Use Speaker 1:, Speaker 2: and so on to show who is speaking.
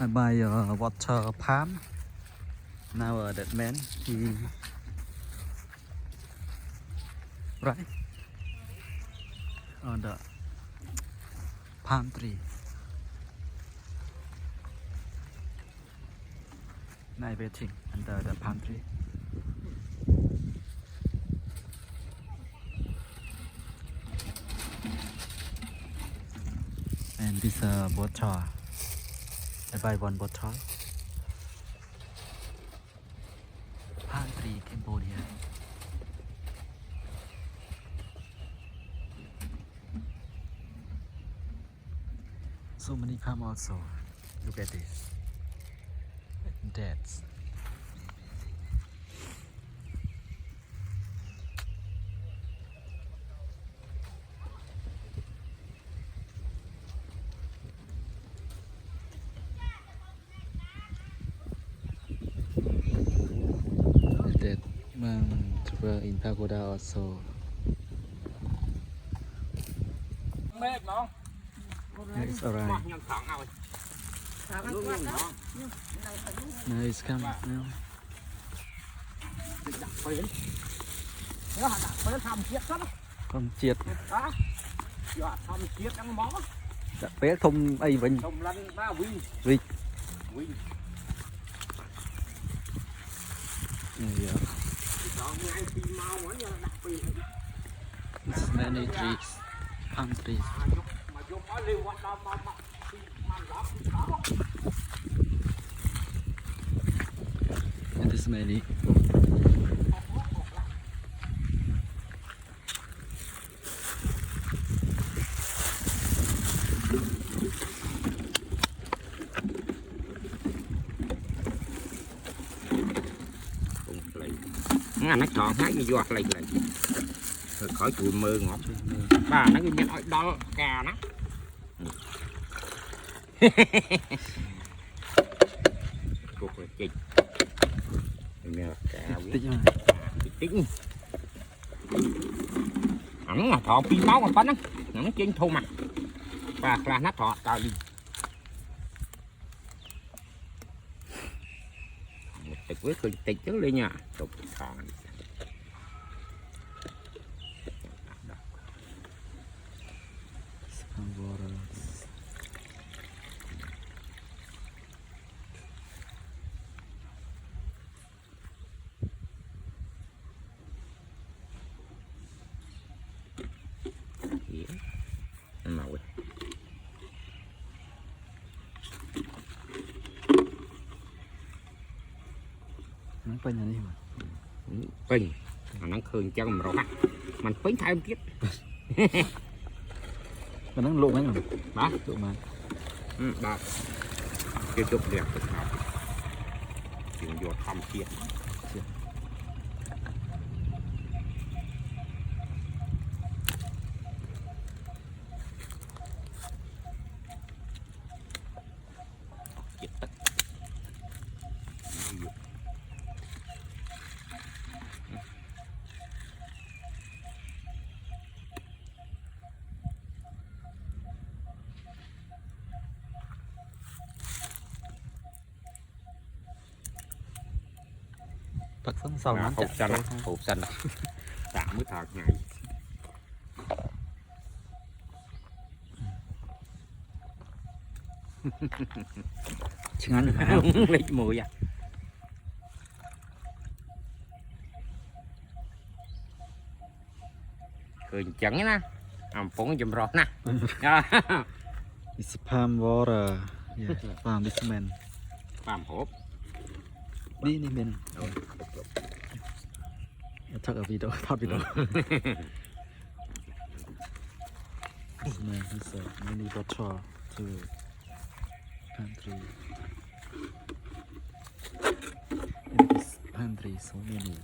Speaker 1: I buy a water palm. Now that man he right on the palm tree. Now waiting under the palm tree. And this bottle. I buy one bottle. Palm tree, Cambodia. So many palm also. Look at this. Dates. That travel in Pagoda also. It's alright. Now it's coming now. Con chiết. Bé thùng ấy vinh. Vinh. It's many trees, palm trees. And this many.
Speaker 2: Nó tròn hết như giọt lại rồi khỏi chùi mưa ngọt bà nó như nói đó cà nó cục là chích cà tính ổng là thọ pin máu còn bánh nó trên thô mặt và là nó thọ trời đi một tịch với khơi tịch chứ lên nha cục thọ màu
Speaker 1: nó quanh là đi mà
Speaker 2: quanh mà nó khơi cho mình rồi mình quánh thay tiếp
Speaker 1: mà nó lộn anh rồi
Speaker 2: đó
Speaker 1: lộn mà
Speaker 2: đó tiếp tục đẹp được nào chỉ còn vô thăm kia
Speaker 1: Bật xuống sau nó chạm
Speaker 2: hộp xanh chạm mới thật ngày
Speaker 1: chừng ăn được
Speaker 2: lấy mùi à cười chẳng nè phóng chùm rồi nè
Speaker 1: It's palm water. Yeah, palm this man.
Speaker 2: Palm hộp.
Speaker 1: Đi đi mình. Chắc ở video, thoát video. This man has a mini bottle to pantry. In this pantry, so many.